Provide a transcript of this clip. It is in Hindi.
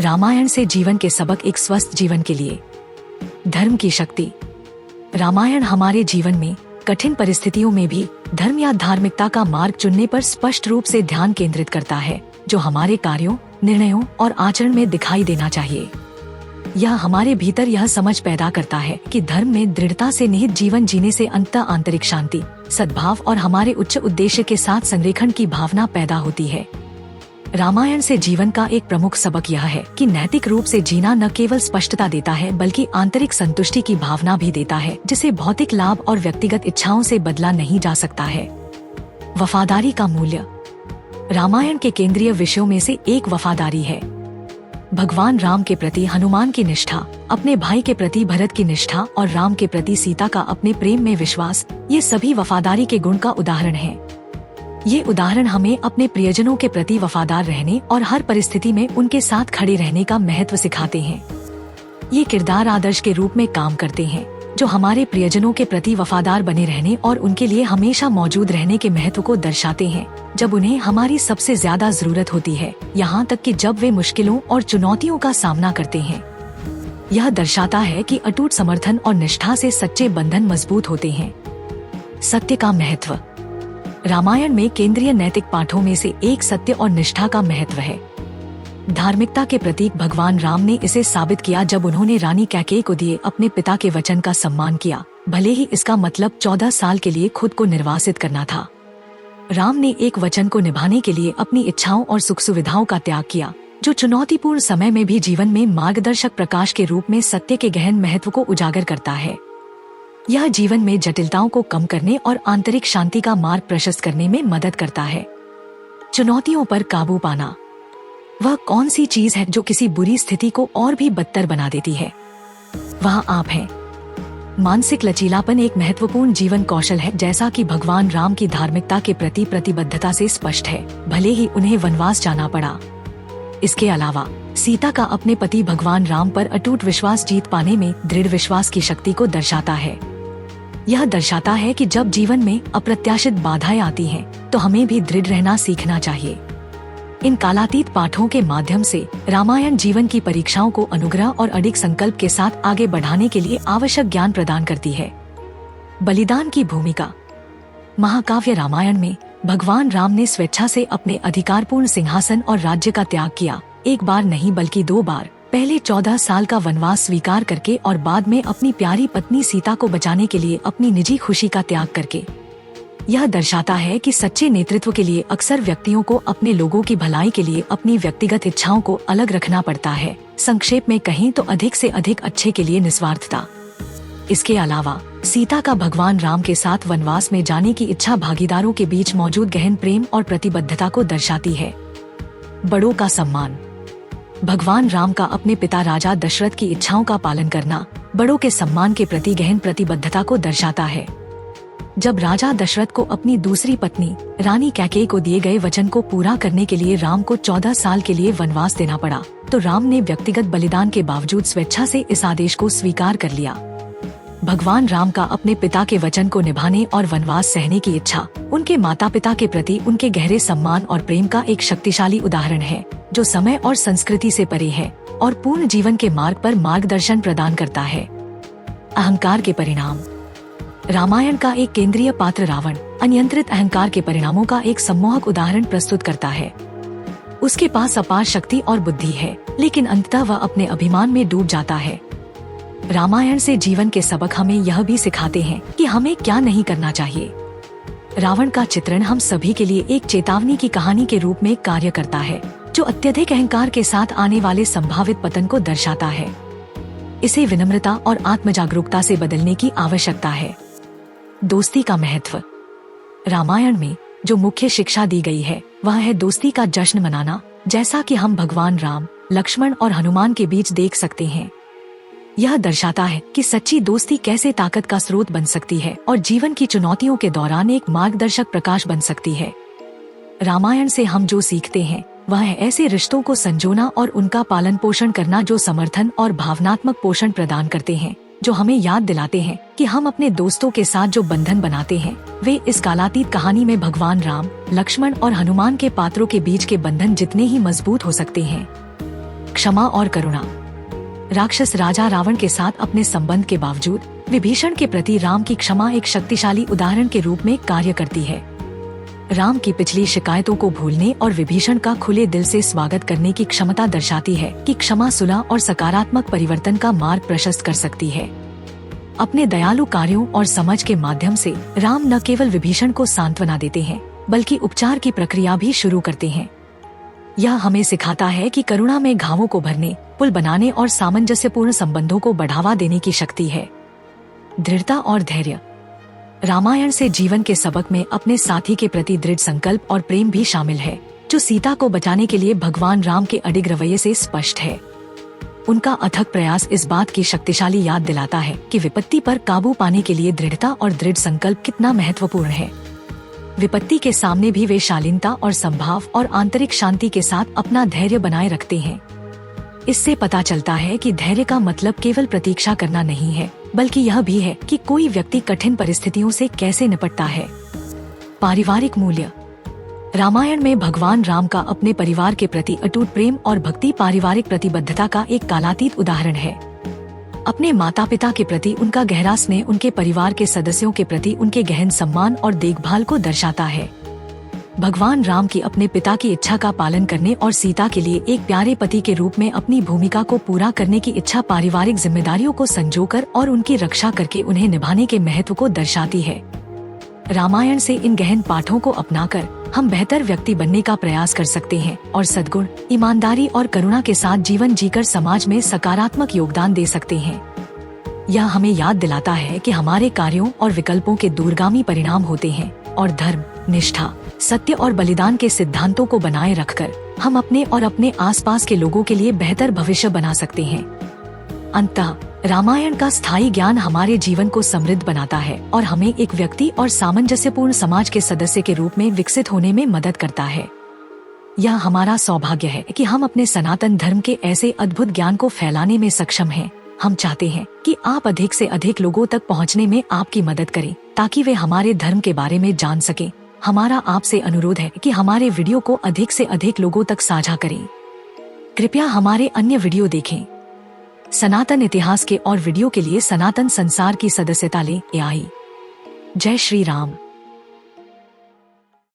रामायण से जीवन के सबक, एक स्वस्थ जीवन के लिए धर्म की शक्ति। रामायण हमारे जीवन में कठिन परिस्थितियों में भी धर्म या धार्मिकता का मार्ग चुनने पर स्पष्ट रूप से ध्यान केंद्रित करता है, जो हमारे कार्यों, निर्णयों और आचरण में दिखाई देना चाहिए। यह हमारे भीतर यह समझ पैदा करता है कि धर्म में दृढ़ता से निहित जीवन जीने से अंततः आंतरिक शांति, सद्भाव और हमारे उच्च उद्देश्य के साथ संरेखण की भावना पैदा होती है। रामायण से जीवन का एक प्रमुख सबक यह है कि नैतिक रूप से जीना न केवल स्पष्टता देता है बल्कि आंतरिक संतुष्टि की भावना भी देता है, जिसे भौतिक लाभ और व्यक्तिगत इच्छाओं से बदला नहीं जा सकता है। वफादारी का मूल्य। रामायण के केंद्रीय विषयों में से एक वफादारी है। भगवान राम के प्रति हनुमान की निष्ठा, अपने भाई के प्रति भरत की निष्ठा और राम के प्रति सीता का अपने प्रेम में विश्वास, ये सभी वफादारी के गुण का उदाहरण है। ये उदाहरण हमें अपने प्रियजनों के प्रति वफादार रहने और हर परिस्थिति में उनके साथ खड़े रहने का महत्व सिखाते हैं। ये किरदार आदर्श के रूप में काम करते हैं, जो हमारे प्रियजनों के प्रति वफादार बने रहने और उनके लिए हमेशा मौजूद रहने के महत्व को दर्शाते हैं, जब उन्हें हमारी सबसे ज्यादा जरूरत होती है, यहाँ तक कि जब वे मुश्किलों और चुनौतियों का सामना करते हैं। यह दर्शाता है कि अटूट समर्थन और निष्ठा से सच्चे बंधन मजबूत होते हैं। सत्य का महत्व। रामायण में केंद्रीय नैतिक पाठों में से एक सत्य और निष्ठा का महत्व है। धार्मिकता के प्रतीक भगवान राम ने इसे साबित किया जब उन्होंने रानी कैकेयी को दिए अपने पिता के वचन का सम्मान किया, भले ही इसका मतलब 14 साल के लिए खुद को निर्वासित करना था। राम ने एक वचन को निभाने के लिए अपनी इच्छाओं और सुख सुविधाओं का त्याग किया, जो चुनौतीपूर्ण समय में भी जीवन में मार्गदर्शक प्रकाश के रूप में सत्य के गहन महत्व को उजागर करता है। यह जीवन में जटिलताओं को कम करने और आंतरिक शांति का मार्ग प्रशस्त करने में मदद करता है। चुनौतियों पर काबू पाना। वह कौन सी चीज है जो किसी बुरी स्थिति को और भी बदतर बना देती है? वहाँ आप हैं। मानसिक लचीलापन एक महत्वपूर्ण जीवन कौशल है, जैसा कि भगवान राम की धार्मिकता के प्रति प्रतिबद्धता से स्पष्ट है, भले ही उन्हें वनवास जाना पड़ा। इसके अलावा सीता का अपने पति भगवान राम पर अटूट विश्वास जीत पाने में दृढ़ विश्वास की शक्ति को दर्शाता है। यह दर्शाता है कि जब जीवन में अप्रत्याशित बाधाएं आती हैं, तो हमें भी दृढ़ रहना सीखना चाहिए। इन कालातीत पाठों के माध्यम से रामायण जीवन की परीक्षाओं को अनुग्रह और अडिग संकल्प के साथ आगे बढ़ाने के लिए आवश्यक ज्ञान प्रदान करती है। बलिदान की भूमिका। महाकाव्य रामायण में भगवान राम ने स्वेच्छा से अपने अधिकारपूर्ण सिंहासन और राज्य का त्याग किया, एक बार नहीं बल्कि 2 बार। पहले 14 साल का वनवास स्वीकार करके और बाद में अपनी प्यारी पत्नी सीता को बचाने के लिए अपनी निजी खुशी का त्याग करके। यह दर्शाता है कि सच्चे नेतृत्व के लिए अक्सर व्यक्तियों को अपने लोगों की भलाई के लिए अपनी व्यक्तिगत इच्छाओं को अलग रखना पड़ता है। संक्षेप में कहें तो अधिक से अधिक अच्छे के लिए निस्वार्थता। इसके अलावा सीता का भगवान राम के साथ वनवास में जाने की इच्छा भागीदारों के बीच मौजूद गहन प्रेम और प्रतिबद्धता को दर्शाती है। बड़ों का सम्मान। भगवान राम का अपने पिता राजा दशरथ की इच्छाओं का पालन करना बड़ों के सम्मान के प्रति गहन प्रतिबद्धता को दर्शाता है। जब राजा दशरथ को अपनी दूसरी पत्नी रानी कैकेयी को दिए गए वचन को पूरा करने के लिए राम को 14 साल के लिए वनवास देना पड़ा, तो राम ने व्यक्तिगत बलिदान के बावजूद स्वेच्छा से इस आदेश को स्वीकार कर लिया। भगवान राम का अपने पिता के वचन को निभाने और वनवास सहने की इच्छा उनके माता पिता के प्रति उनके गहरे सम्मान और प्रेम का एक शक्तिशाली उदाहरण है, जो समय और संस्कृति से परे है और पूर्ण जीवन के मार्ग पर मार्गदर्शन प्रदान करता है। अहंकार के परिणाम। रामायण का एक केंद्रीय पात्र रावण अनियंत्रित अहंकार के परिणामों का एक सम्मोहक उदाहरण प्रस्तुत करता है। उसके पास अपार शक्ति और बुद्धि है, लेकिन अंततः वह अपने अभिमान में डूब जाता है। रामायण से जीवन के सबक हमें यह भी सिखाते हैं कि हमें क्या नहीं करना चाहिए। रावण का चित्रण हम सभी के लिए एक चेतावनी की कहानी के रूप में कार्य करता है, जो अत्यधिक अहंकार के साथ आने वाले संभावित पतन को दर्शाता है। इसे विनम्रता और आत्मजागरूकता से बदलने की आवश्यकता है। दोस्ती का महत्व। रामायण में जो मुख्य शिक्षा दी गई है वह है दोस्ती का जश्न मनाना, जैसा कि हम भगवान राम, लक्ष्मण और हनुमान के बीच देख सकते हैं। यह दर्शाता है कि सच्ची दोस्ती कैसे ताकत का स्रोत बन सकती है और जीवन की चुनौतियों के दौरान एक मार्गदर्शक प्रकाश बन सकती है। रामायण से हम जो सीखते हैं वह है ऐसे रिश्तों को संजोना और उनका पालन पोषण करना जो समर्थन और भावनात्मक पोषण प्रदान करते हैं, जो हमें याद दिलाते हैं कि हम अपने दोस्तों के साथ जो बंधन बनाते हैं वे इस कालातीत कहानी में भगवान राम, लक्ष्मण और हनुमान के पात्रों के बीच के बंधन जितने ही मजबूत हो सकते हैं। क्षमा और करुणा। राक्षस राजा रावण के साथ अपने संबंध के बावजूद विभीषण के प्रति राम की क्षमा एक शक्तिशाली उदाहरण के रूप में कार्य करती है। राम की पिछली शिकायतों को भूलने और विभीषण का खुले दिल से स्वागत करने की क्षमता दर्शाती है कि क्षमा सुलह और सकारात्मक परिवर्तन का मार्ग प्रशस्त कर सकती है। अपने दयालु कार्यों और समझ के माध्यम से राम न केवल विभीषण को सांत्वना देते हैं बल्कि उपचार की प्रक्रिया भी शुरू करते हैं। यह हमें सिखाता है कि करुणा में घावों को भरने, पुल बनाने और सामंजस्यपूर्ण संबंधों को बढ़ावा देने की शक्ति है। दृढ़ता और धैर्य। रामायण से जीवन के सबक में अपने साथी के प्रति दृढ़ संकल्प और प्रेम भी शामिल है, जो सीता को बचाने के लिए भगवान राम के अडिग रवैये से स्पष्ट है। उनका अथक प्रयास इस बात की शक्तिशाली याद दिलाता है कि विपत्ति पर काबू पाने के लिए दृढ़ता और दृढ़ संकल्प कितना महत्वपूर्ण है। विपत्ति के सामने भी वे शालीनता और संभाव और आंतरिक शांति के साथ अपना धैर्य बनाए रखते हैं। इससे पता चलता है कि धैर्य का मतलब केवल प्रतीक्षा करना नहीं है, बल्कि यह भी है कि कोई व्यक्ति कठिन परिस्थितियों से कैसे निपटता है। पारिवारिक मूल्य। रामायण में भगवान राम का अपने परिवार के प्रति अटूट प्रेम और भक्ति पारिवारिक प्रतिबद्धता का एक कालातीत उदाहरण है। अपने माता पिता के प्रति उनका गहरा स्नेह उनके परिवार के सदस्यों के प्रति उनके गहन सम्मान और देखभाल को दर्शाता है। भगवान राम की अपने पिता की इच्छा का पालन करने और सीता के लिए एक प्यारे पति के रूप में अपनी भूमिका को पूरा करने की इच्छा पारिवारिक जिम्मेदारियों को संजोकर और उनकी रक्षा करके उन्हें निभाने के महत्व को दर्शाती है। रामायण से इन गहन पाठों को अपनाकर हम बेहतर व्यक्ति बनने का प्रयास कर सकते हैं और सद्गुण, ईमानदारी और करुणा के साथ जीवन जीकर समाज में सकारात्मक योगदान दे सकते हैं। यह हमें याद दिलाता है कि हमारे कार्यों और विकल्पों के दूरगामी परिणाम होते हैं और धर्म, निष्ठा, सत्य और बलिदान के सिद्धांतों को बनाए रखकर हम अपने और अपने आसपास के लोगों के लिए बेहतर भविष्य बना सकते हैं। अंततः रामायण का स्थायी ज्ञान हमारे जीवन को समृद्ध बनाता है और हमें एक व्यक्ति और सामंजस्यपूर्ण समाज के सदस्य के रूप में विकसित होने में मदद करता है। यह हमारा सौभाग्य है कि हम अपने सनातन धर्म के ऐसे अद्भुत ज्ञान को फैलाने में सक्षम हैं। हम चाहते हैं कि आप अधिक से अधिक लोगों तक पहुंचने में आपकी मदद करें ताकि वे हमारे धर्म के बारे में जान सकें। हमारा आपसे अनुरोध है कि हमारे वीडियो को अधिक से अधिक लोगों तक साझा करें। कृपया हमारे अन्य वीडियो देखें। सनातन इतिहास के और वीडियो के लिए सनातन संसार की सदस्यता लें। जय श्री राम।